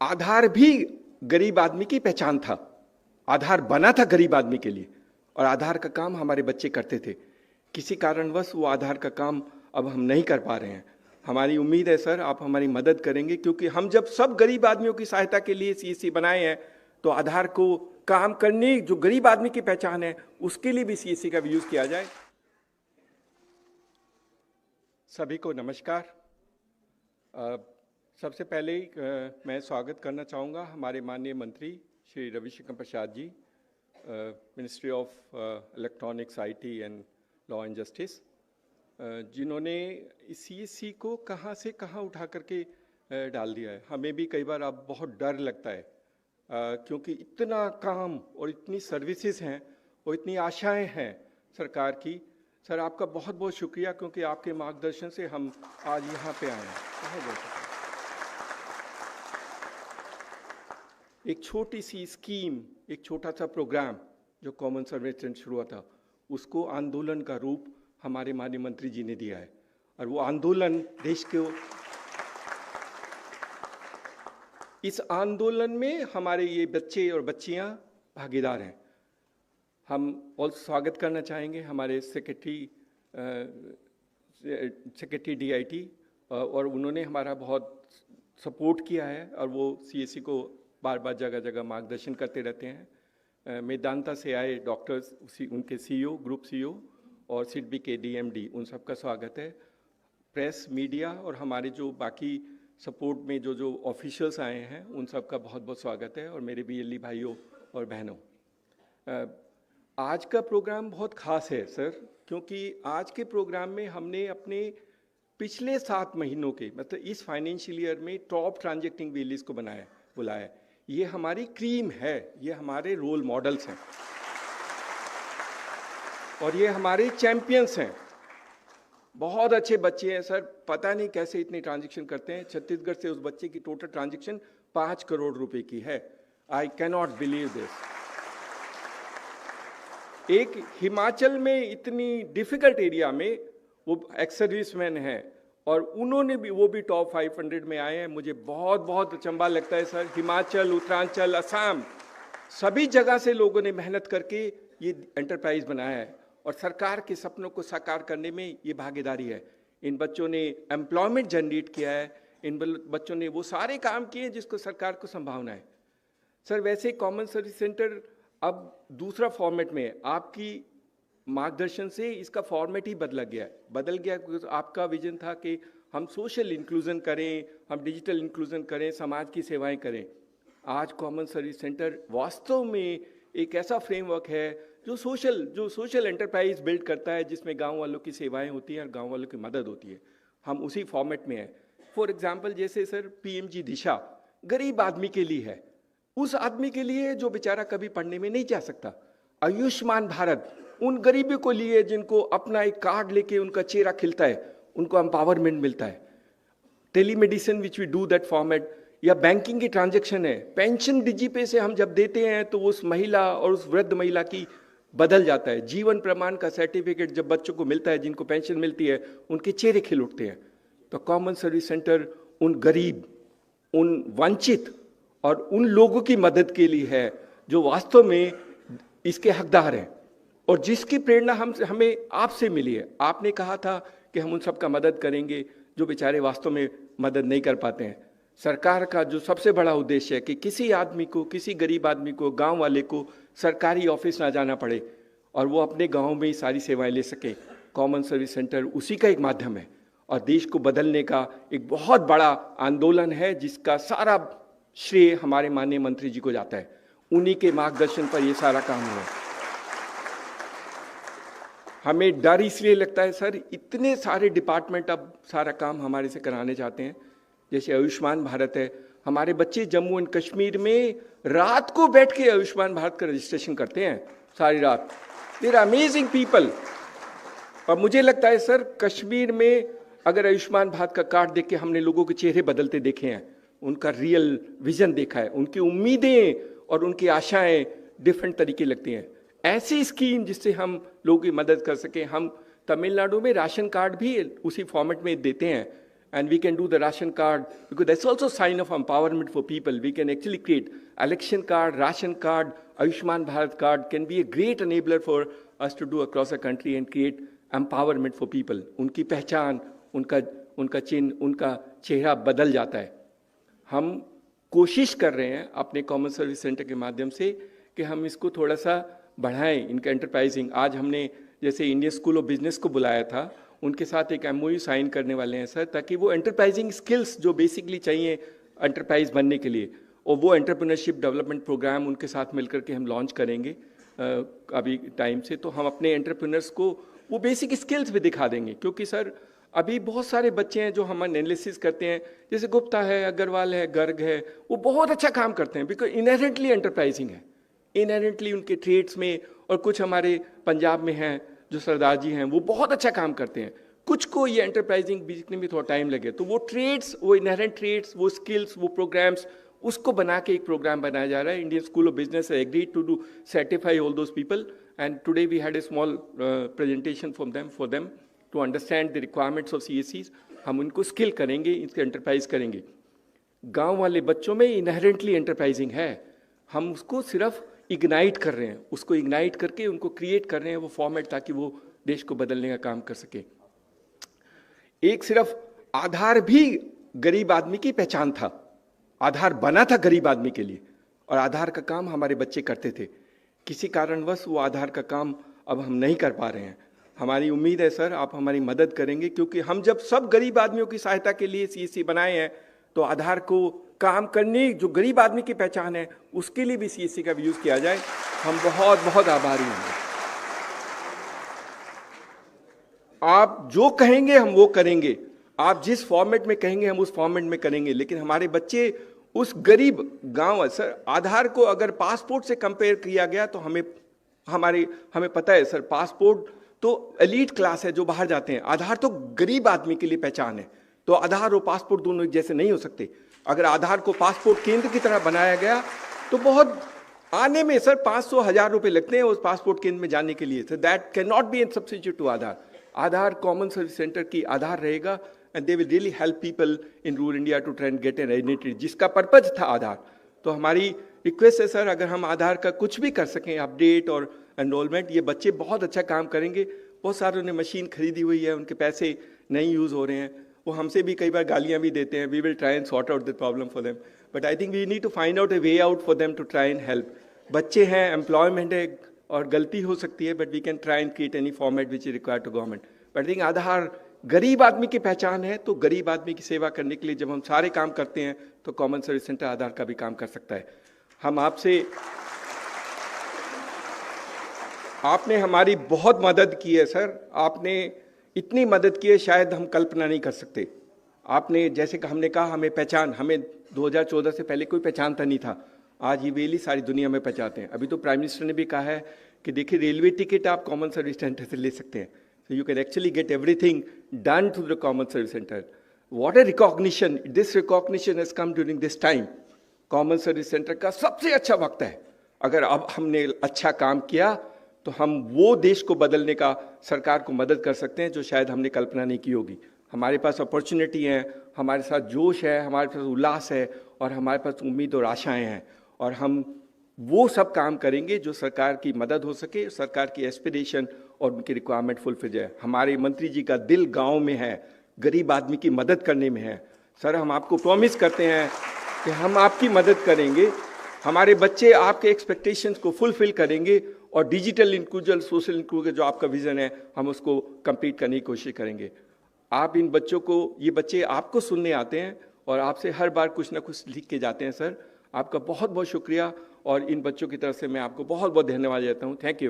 आधार भी गरीब आदमी की पहचान था। आधार बना था गरीब आदमी के लिए और आधार का काम हमारे बच्चे करते थे। किसी कारणवश वो आधार का काम अब हम नहीं कर पा रहे हैं। हमारी उम्मीद है सर आप हमारी मदद करेंगे, क्योंकि हम जब सब गरीब आदमियों की सहायता के लिए सीएससी बनाए हैं तो आधार को काम करने, जो गरीब आदमी की पहचान है, उसके लिए भी सीएससी का यूज किया जाए। सभी को नमस्कार। सबसे पहले मैं स्वागत करना चाहूँगा हमारे माननीय मंत्री Shri Ravishankar Prasad ji, ministry of electronics, IT and law and justice, जिन्होंने इस सीएससी को कहाँ से कहाँ उठा करके डाल दिया है। हमें भी कई बार अब बहुत डर लगता है, क्योंकि इतना काम और इतनी सर्विसेज हैं और इतनी आशाएं हैं सरकार की। सर आपका बहुत बहुत शुक्रिया, क्योंकि आपके मार्गदर्शन से हम आज यहाँ पे आए हैं। बहुत बहुत शुक्रिया। एक छोटी सी स्कीम, एक छोटा सा प्रोग्राम जो कॉमन सर्विस सेंटर शुरू हुआ था, उसको आंदोलन का रूप हमारे माननीय मंत्री जी ने दिया है। और वो आंदोलन देश के, इस आंदोलन में हमारे ये बच्चे और बच्चियां भागीदार हैं। हम और स्वागत करना चाहेंगे हमारे सेक्रेटरी डीआईटी, और उन्होंने हमारा बहुत सपोर्ट किया है और वो सीएससी को बार बार जगह जगह मार्गदर्शन करते रहते हैं। मेदांता से आए डॉक्टर्स, उनके सीईओ, ग्रुप सीईओ और सिडबी के डीएमडी, उन सबका स्वागत है। प्रेस, मीडिया और हमारे जो बाकी सपोर्ट में जो ऑफिशियल्स आए हैं, उन सबका बहुत बहुत स्वागत है। और मेरे बीएलई भाइयों और बहनों, आज का प्रोग्राम बहुत खास है सर, क्योंकि आज के प्रोग्राम में हमने अपने पिछले 7 महीनों के, मतलब इस फाइनेंशियल ईयर में टॉप ट्रांजैक्टिंग बीएलईज को बुलाया है। ये हमारी क्रीम है, ये हमारे रोल मॉडल्स हैं और ये हमारे चैंपियंस हैं। बहुत अच्छे बच्चे हैं सर, पता नहीं कैसे इतने ट्रांजैक्शन करते हैं। छत्तीसगढ़ से उस बच्चे की टोटल ट्रांजैक्शन 5 करोड़ रुपए की है। I can not believe this. एक हिमाचल में इतनी डिफिकल्ट एरिया में वो एक्स सर्विसमैन है और उन्होंने भी, वो भी टॉप 500 में आए हैं। मुझे बहुत बहुत अचंभा लगता है सर। हिमाचल, उत्तरांचल, असम, सभी जगह से लोगों ने मेहनत करके ये एंटरप्राइज बनाया है और सरकार के सपनों को साकार करने में ये भागीदारी है। इन बच्चों ने एम्प्लॉयमेंट जनरेट किया है, इन बच्चों ने वो सारे काम किए जिसको सरकार को संभावना है। सर वैसे कॉमन सर्विस सेंटर अब दूसरा फॉर्मेट में है। आपकी मार्गदर्शन से इसका फॉर्मेट ही बदल गया क्योंकि आपका विजन था कि हम सोशल इंक्लूजन करें, हम डिजिटल इंक्लूजन करें, समाज की सेवाएं करें। आज कॉमन सर्विस सेंटर वास्तव में एक ऐसा फ्रेमवर्क है जो सोशल एंटरप्राइज बिल्ड करता है, जिसमें गांव वालों की सेवाएं होती हैं और गांव वालों की मदद होती है। हम उसी फॉर्मेट में हैं। फॉर एग्जांपल, जैसे सर पीएमजी दिशा गरीब आदमी के लिए है, उस आदमी के लिए जो बेचारा कभी पढ़ने में नहीं जा सकता। आयुष्मान भारत उन गरीबों को लिए जिनको अपना एक कार्ड लेके उनका चेहरा खिलता है, उनको एम्पावरमेंट मिलता है। Telemedicine which we do that format, या बैंकिंग की ट्रांजैक्शन है, पेंशन डिजीपे से हम जब देते हैं तो उस महिला और उस वृद्ध महिला की बदल जाता है। जीवन प्रमाण का सर्टिफिकेट जब बच्चों को मिलता है, जिनको पेंशन मिलती है, उनके चेहरे खिल उठते हैं। तो कॉमन सर्विस सेंटर उन गरीब, उन वंचित और उन लोगों की मदद के लिए है जो वास्तव में इसके हकदार हैं और जिसकी प्रेरणा हमें आपसे मिली है। आपने कहा था कि हम उन सबका मदद करेंगे जो बेचारे वास्तव में मदद नहीं कर पाते हैं। सरकार का जो सबसे बड़ा उद्देश्य है कि किसी आदमी को, किसी गरीब आदमी को, गांव वाले को सरकारी ऑफिस ना जाना पड़े और वो अपने गांव में ही सारी सेवाएं ले सके। कॉमन सर्विस सेंटर उसी का एक माध्यम है और देश को बदलने का एक बहुत बड़ा आंदोलन है, जिसका सारा श्रेय हमारे माननीय मंत्री जी को जाता है। उन्हीं के मार्गदर्शन पर ये सारा काम हुआ। हमें डर इसलिए लगता है सर, इतने सारे डिपार्टमेंट अब सारा काम हमारे से कराने चाहते हैं। जैसे आयुष्मान भारत है, हमारे बच्चे जम्मू एंड कश्मीर में रात को बैठ के आयुष्मान भारत का रजिस्ट्रेशन करते हैं, सारी रात। There are amazing people. और मुझे लगता है सर, कश्मीर में अगर आयुष्मान भारत का कार्ड देख के हमने लोगों के चेहरे बदलते देखे हैं, उनका रियल विजन देखा है, उनकी उम्मीदें और उनकी आशाएं डिफरेंट तरीके लगती हैं। ऐसी स्कीम जिससे हम लोगों की मदद कर सकें। हम तमिलनाडु में राशन कार्ड भी उसी फॉर्मेट में देते हैं and we can do the ration card, because that's also a sign of empowerment for people. We can actually create election card, ration card, Ayushman Bharat card can be a great enabler for us to do across the country and create empowerment for people. उनकी पहचान, उनका चिन्ह, उनका चेहरा बदल जाता है. हम कोशिश कर रहे हैं अपने कॉमन सर्विस सेंटर के माध्यम से कि हम इसको थोड़ा सा बढ़ाएं, इनका एंटरप्राइजिंग. आज हमने जैसे इंडियन स्कूल ऑफ बिजनेस को बुलाया था, उनके साथ एक MOU साइन करने वाले हैं सर, ताकि वो एंटरप्राइजिंग स्किल्स जो बेसिकली चाहिए एंटरप्राइज बनने के लिए, और वो एंटरप्रेन्योरशिप डेवलपमेंट प्रोग्राम उनके साथ मिलकर के हम लॉन्च करेंगे अभी टाइम से. तो हम अपने एंटरप्रेन्योर्स को वो बेसिक स्किल्स भी दिखा देंगे, क्योंकि सर अभी बहुत सारे बच्चे हैं जो हम एनालिसिस करते हैं, जैसे गुप्ता है, अग्रवाल है, गर्ग है, वो बहुत अच्छा काम करते हैं बिकॉज इनहेरेंटली एंटरप्राइजिंग है, इनहेरेंटली उनके ट्रेड्स में. और कुछ हमारे पंजाब में हैं जो सरदार जी हैं, वो बहुत अच्छा काम करते हैं. कुछ को ये एंटरप्राइजिंग सीखने में थोड़ा टाइम लगे, तो वो ट्रेड्स, वो इनहेरेंट ट्रेड्स, वो स्किल्स, वो प्रोग्राम्स, उसको बना के एक प्रोग्राम बनाया जा रहा है. Indian School of Business agreed to do certify all those people, and today we had a small presentation for them to understand the requirements of CSCs. हम उनको स्किल करेंगे, इसको एंटरप्राइज करेंगे. गांव वाले बच्चों में इनहेरेंटली एंटरप्राइजिंग है, हम उसको सिर्फ इग्नाइट कर रहे हैं, उसको इग्नाइट करके उनको क्रिएट कर रहे हैं वो फॉर्मेट, ताकि वो देश को बदलने का काम कर सके. एक सिर्फ आधार भी गरीब आदमी की पहचान था, आधार बना था गरीब आदमी के लिए, और आधार का काम हमारे बच्चे करते थे. किसी कारणवश वो आधार का काम अब हम नहीं कर पा रहे हैं. हमारी उम्मीद है सर आप हमारी मदद करेंगे, क्योंकि हम जब सब गरीब आदमियों की सहायता के लिए CSC बनाए हैं, तो आधार को काम करने जो गरीब आदमी की पहचान है उसके लिए भी CSC का यूज किया जाए. हम बहुत बहुत आभारी हैं. आप जो कहेंगे हम वो करेंगे, आप जिस फॉर्मेट में कहेंगे हम उस फॉर्मेट में करेंगे, लेकिन हमारे बच्चे उस गरीब गांव, सर आधार को अगर पासपोर्ट से कंपेयर किया गया तो हमें पता है सर, पासपोर्ट तो एलीट क्लास है जो बाहर जाते हैं, आधार तो गरीब आदमी के लिए पहचान है. तो आधार और पासपोर्ट दोनों एक जैसे नहीं हो सकते. अगर आधार को पासपोर्ट केंद्र की तरह बनाया गया तो बहुत आने में सर 500-1000 रुपए लगते हैं उस पासपोर्ट केंद्र में जाने के लिए. Sir that can not be an substitute to Aadhaar. Aadhaar common service centre की आधार रहेगा, and they will really help people in rural India to try and get an identity, जिसका पर्पज था आधार. तो हमारी रिक्वेस्ट है सर, अगर हम आधार का कुछ भी कर सकें, अपडेट और एनरोलमेंट, ये बच्चे बहुत अच्छा काम करेंगे. बहुत सारों ने मशीन खरीदी हुई है, उनके पैसे नहीं यूज़ हो रहे हैं, वो हमसे भी कई बार गालियां भी देते हैं. We will try and sort out the problem for them, but I think we need to find out a way out for them to try and help. बच्चे हैं, एम्प्लॉयमेंट है, और गलती हो सकती है, but we can try and create any format which is required to government. But I think Aadhaar गरीब आदमी की पहचान है, तो गरीब आदमी की सेवा करने के लिए जब हम सारे काम करते हैं तो कॉमन सर्विस सेंटर आधार का भी काम कर सकता है. हम आपने हमारी बहुत मदद की है सर, आपने इतनी मदद की है शायद हम कल्पना नहीं कर सकते. आपने जैसे कि हमने कहा, हमें 2014 से पहले कोई पहचानता नहीं था, आज ये वेली सारी दुनिया में पहचानते हैं. अभी तो प्राइम मिनिस्टर ने भी कहा है कि देखिए रेलवे टिकट आप कॉमन सर्विस सेंटर से ले सकते हैं. So you can actually get everything done through the common service center. What a recognition! This recognition has come during this time. Common service center का सबसे अच्छा वक्त है. अगर अब हमने अच्छा काम किया तो हम वो देश को बदलने का, सरकार को मदद कर सकते हैं जो शायद हमने कल्पना नहीं की होगी. हमारे पास अपॉर्चुनिटी है, हमारे साथ जोश है, हमारे पास उल्लास है, और हमारे पास उम्मीद और आशाएं हैं, और हम वो सब काम करेंगे जो सरकार की मदद हो सके, सरकार की एस्पिरेशन और उनकी रिक्वायरमेंट फुलफिल जाए. हमारे मंत्री जी का दिल गांव में है, गरीब आदमी की मदद करने में है. सर हम आपको प्रॉमिस करते हैं कि हम आपकी मदद करेंगे, हमारे बच्चे आपके एक्सपेक्टेशंस को फुलफिल करेंगे, और डिजिटल इंक्लूजन, सोशल इंक्लूजन जो आपका विजन है, हम उसको कंप्लीट करने की कोशिश करेंगे. आप इन बच्चों को, ये बच्चे आपको सुनने आते हैं और आपसे हर बार कुछ ना कुछ लिख के जाते हैं. सर आपका बहुत बहुत शुक्रिया, और इन बच्चों की तरफ से मैं आपको बहुत बहुत धन्यवाद देता हूँ. Thank you.